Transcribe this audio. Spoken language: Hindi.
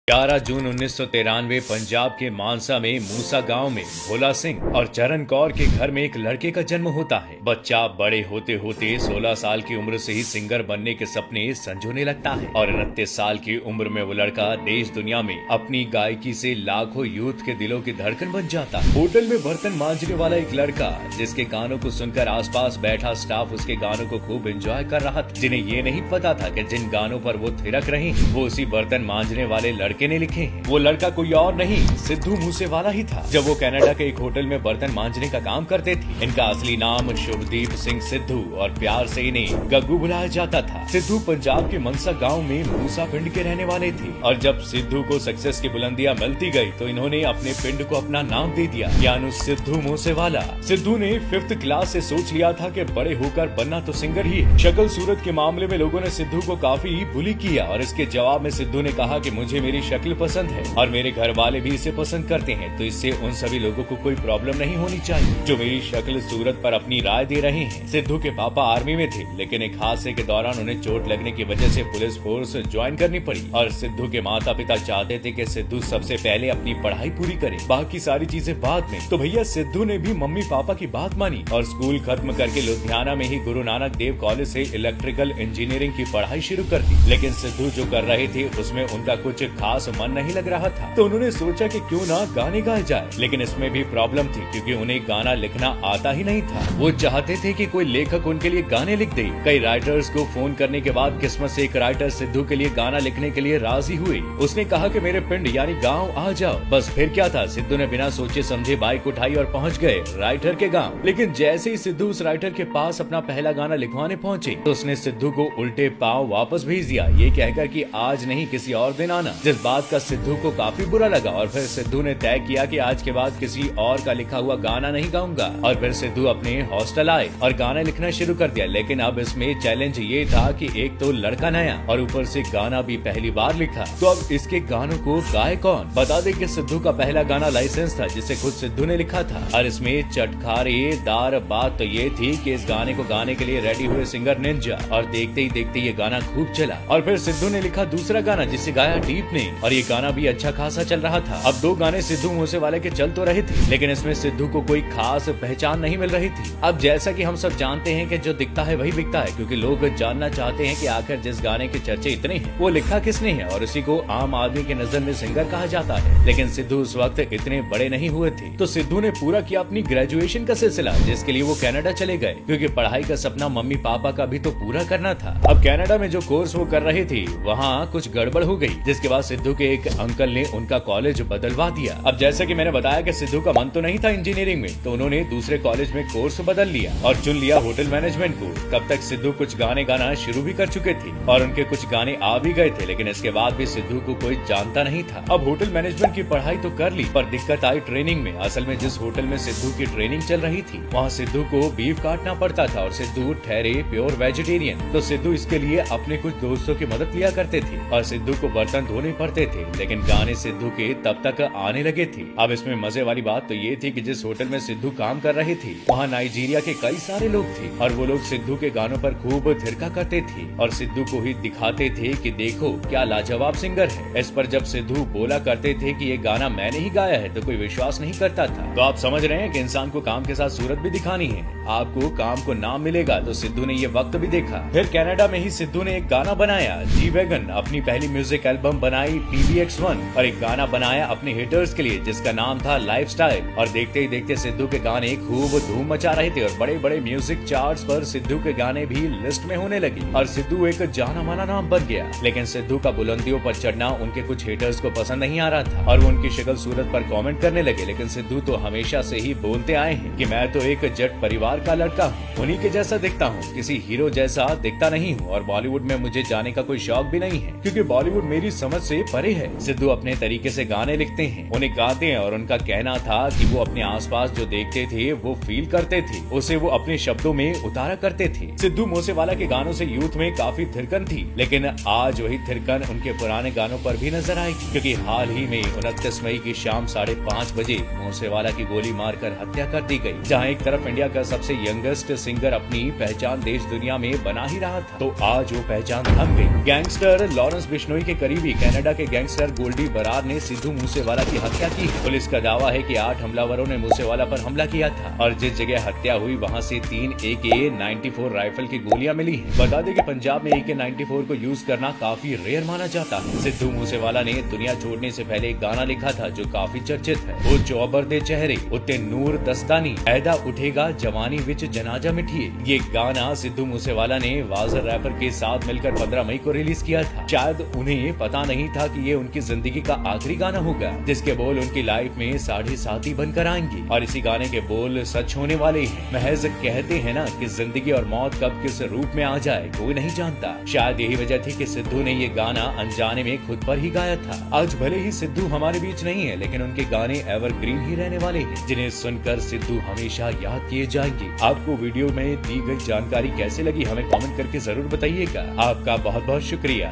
11 जून 1993 पंजाब के मानसा में मूसा गांव में भोला सिंह और चरण कौर के घर में एक लड़के का जन्म होता है। बच्चा बड़े होते होते 16 साल की उम्र से ही सिंगर बनने के सपने संजोने लगता है और 29 साल की उम्र में वो लड़का देश दुनिया में अपनी गायकी से लाखों यूथ के दिलों की धड़कन बन जाता है। होटल में बर्तन मांजने वाला एक लड़का जिसके गानों को सुनकर आसपास बैठा स्टाफ उसके गानों को खूब एंजॉय कर रहा था, जिन्हें ये नहीं पता था कि जिन गानों पर वो थिरक रहे हैं वो उसी बर्तन मांजने वाले लड़के ने लिखे हैं। वो लड़का कोई और नहीं सिद्धू मूसेवाला ही था। जब वो कनाडा के एक होटल में बर्तन मांजने का काम करते थे। इनका असली नाम शुभदीप सिंह सिद्धू और प्यार से इन्हें गग्गू बुलाया जाता था। सिद्धू पंजाब के मनसा गांव में मूसा पिंड के रहने वाले थे और जब सिद्धू को सक्सेस की बुलंदियां मिलती गई तो इन्होंने अपने पिंड को अपना नाम दे दिया, यानी सिद्धू मूसेवाला। सिद्धू ने 5th क्लास से सोच लिया था कि बड़े होकर बनना तो सिंगर ही है। शक्ल सूरत के मामले में लोगों ने सिद्धू को काफी बुली किया और इसके जवाब में सिद्धू ने कहा कि मुझे मेरी शक्ल पसंद है और मेरे घर वाले भी इसे पसंद करते हैं, तो इससे उन सभी लोगों को कोई प्रॉब्लम नहीं होनी चाहिए जो मेरी शक्ल सूरत पर अपनी राय दे रहे हैं। सिद्धू के पापा आर्मी में थे, लेकिन एक हादसे के दौरान उन्हें चोट लगने की वजह से पुलिस फोर्स ज्वाइन करनी पड़ी और सिद्धू के माता पिता चाहते थे कि सिद्धू सबसे पहले अपनी पढ़ाई पूरी करे, बाकी सारी चीजें बाद में। तो भैया सिद्धू ने भी मम्मी पापा की बात मानी और स्कूल खत्म करके लुधियाना में ही गुरु नानक देव कॉलेज से इलेक्ट्रिकल इंजीनियरिंग की पढ़ाई शुरू कर दी। लेकिन सिद्धू जो कर रहे थे उसमें उनका कुछ खास मन नहीं लग रहा था, तो उन्होंने सोचा कि क्यों ना गाने गाए जाए। लेकिन इसमें भी प्रॉब्लम थी क्योंकि उन्हें गाना लिखना आता ही नहीं था। वो चाहते थे कि कोई लेखक उनके लिए गाने लिख दे। कई राइटर्स को फोन करने के बाद किस्मत से एक राइटर सिद्धू के लिए गाना लिखने के लिए राजी हुए। उसने कहा कि मेरे पिंड यानी गाँव आ जाओ। बस फिर क्या था, सिद्धू ने बिना सोचे समझे बाइक उठाई और पहुँच गए राइटर के गाँव। लेकिन जैसे ही सिद्धू उस राइटर के पास अपना पहला गाना लिखवाने पहुँचे तो उसने सिद्धू को उल्टे पाँव वापस भेज दिया, ये कहकर कि आज नहीं किसी और दिन आना। जिस बात का सिद्धू को काफी बुरा लगा और फिर सिद्धू ने तय किया कि आज के बाद किसी और का लिखा हुआ गाना नहीं गाऊंगा। और फिर सिद्धू अपने हॉस्टल आए और गाना लिखना शुरू कर दिया। लेकिन अब इसमें चैलेंज ये था कि एक तो लड़का नया और ऊपर से गाना भी पहली बार लिखा, तो अब इसके गानों को गाए कौन। बता दें कि सिद्धू का पहला गाना लाइसेंस था जिसे खुद सिद्धू ने लिखा था और इसमें चटखारेदार बात तो ये थी कि इस गाने को गाने के लिए रेडी हुए सिंगर निंजा और देखते ही देखते ये गाना खूब चला। और फिर सिद्धू ने लिखा दूसरा गाना जिसे गाया डीप ने और ये गाना भी अच्छा खासा चल रहा था। अब 2 गाने सिद्धू मूसेवाले के चल तो रहे थे, लेकिन इसमें सिद्धू को कोई खास पहचान नहीं मिल रही थी। अब जैसा कि हम सब जानते हैं कि जो दिखता है वही बिकता है, क्योंकि लोग जानना चाहते हैं कि आखिर जिस गाने के चर्चे इतने हैं वो लिखा किसने है और उसी को आम आदमी की नजर में सिंगर कहा जाता है। लेकिन सिद्धू उस वक्त इतने बड़े नहीं हुए थे, तो सिद्धू ने पूरा किया अपनी ग्रेजुएशन का सिलसिला, जिसके लिए वो कनाडा चले गए क्योंकि पढ़ाई का सपना मम्मी पापा का भी तो पूरा करना था। अब कनाडा में जो कोर्स वो कर रहे थे वहाँ कुछ गड़बड़ हो गई, जिसके बाद सिद्धू के एक अंकल ने उनका कॉलेज बदलवा दिया। अब जैसे कि मैंने बताया कि सिद्धू का मन तो नहीं था इंजीनियरिंग में, तो उन्होंने दूसरे कॉलेज में कोर्स बदल लिया और चुन लिया होटल मैनेजमेंट को। तब तक सिद्धू कुछ गाने गाना शुरू भी कर चुके थे और उनके कुछ गाने आ भी गए थे, लेकिन इसके बाद भी सिद्धू को कोई जानता नहीं था। अब होटल मैनेजमेंट की पढ़ाई तो कर ली, पर दिक्कत आई ट्रेनिंग में। असल में जिस होटल में सिद्धू की ट्रेनिंग चल रही थी वहाँ सिद्धू को बीफ काटना पड़ता था और सिद्धू ठहरे प्योर वेजिटेरियन, तो सिद्धू इसके लिए अपने कुछ दोस्तों की मदद लिया करते थे और सिद्धू को बर्तन धोने पड़ते थे। लेकिन गाने सिद्धू के तब तक आने लगे थे। अब इसमें मजे वाली बात तो ये थी कि जिस होटल में सिद्धू काम कर रहे थे वहाँ नाइजीरिया के कई सारे लोग थे और वो लोग सिद्धू के गानों पर खूब थिरका करते थे और सिद्धू को ही दिखाते थे कि देखो क्या लाजवाब सिंगर है। इस पर जब सिद्धू बोला करते थे कि ये गाना मैंने ही गाया है तो कोई विश्वास नहीं करता था। तो आप समझ रहे हैं कि इंसान को काम के साथ सूरत भी दिखानी है। आपको काम को नाम मिलेगा, तो सिद्धू ने ये वक्त भी देखा। फिर कनाडा में ही सिद्धू ने एक गाना बनाया जी वैगन, अपनी पहली म्यूजिक एल्बम बनाई PBX1 और एक गाना बनाया अपने हिटर्स के लिए जिसका नाम था लाइफस्टाइल। और देखते ही देखते सिद्धू के गाने खूब धूम मचा रहे थे और बड़े बड़े म्यूजिक चार्ट्स पर सिद्धू के गाने भी लिस्ट में होने लगे और सिद्धू एक जाना माना नाम बन गया। लेकिन सिद्धू का बुलंदियों पर चढ़ना उनके कुछ हिटर्स को पसंद नहीं आ रहा था और वो उनकी शक्ल सूरत पर कमेंट करने लगे। लेकिन सिद्धू तो हमेशा से ही बोलते आए हैं कि मैं तो एक जट परिवार का लड़का हूँ, उन्हीं के जैसा दिखता हूँ, किसी हीरो जैसा दिखता नहीं हूँ और बॉलीवुड में मुझे जाने का कोई शौक भी नहीं है क्योंकि बॉलीवुड मेरी समझ से परे है। सिद्धू अपने तरीके से गाने लिखते हैं, उन्हें गाते हैं और उनका कहना था कि वो अपने आसपास जो देखते थे वो फील करते थे, उसे वो अपने शब्दों में उतारा करते थे। सिद्धू मूसेवाला के गानों से यूथ में काफी थिरकन थी, लेकिन आज वही थिरकन उनके पुराने गानों पर भी नजर आएगी क्योंकि हाल ही में 29 मई की शाम 5:30 बजे मूसेवाला की गोली मारकर हत्या कर दी गई। जहाँ एक तरफ इंडिया का सबसे सबसे यंगेस्ट सिंगर अपनी पहचान देश दुनिया में बना ही रहा था, तो आज वो पहचान थम गई। गैंगस्टर लॉरेंस बिश्नोई के करीबी कनाडा के गैंगस्टर गोल्डी बरार ने सिद्धू मूसेवाला की हत्या की। पुलिस का दावा है कि 8 हमलावरों ने मूसेवाला पर हमला किया था और जिस जगह हत्या हुई वहां से 3 AK-94 राइफल की गोलियां मिली हैं। बता दें कि पंजाब में AK-94 को यूज करना काफी रेयर माना जाता है। सिद्धू मूसेवाला ने दुनिया छोड़ने से पहले एक गाना लिखा था जो काफी चर्चित है। वो चौबर दे चेहरे उत्ते नूर दस्तानी ऐदा उठेगा जवानी विच जनाजा मिठिए। ये गाना सिद्धू मूसेवाला ने वाजर रैपर के साथ मिलकर 15 मई को रिलीज किया था। शायद उन्हें पता नहीं था कि ये उनकी जिंदगी का आखिरी गाना होगा, जिसके बोल उनकी लाइफ में 7.5 बनकर आएंगे और इसी गाने के बोल सच होने वाले हैं। महज कहते हैं ना कि जिंदगी और मौत कब किस रूप में आ जाए कोई नहीं जानता। शायद यही वजह थी कि सिद्धू ने ये गाना अनजाने में खुद पर ही गाया था। आज भले ही सिद्धू हमारे बीच नहीं है, लेकिन उनके गाने एवरग्रीन ही रहने वाले हैं, जिन्हें सुनकर सिद्धू हमेशा याद किए जाएंगे। आपको वीडियो में दी गई जानकारी कैसे लगी हमें कमेंट करके जरूर बताइएगा। आपका बहुत बहुत शुक्रिया।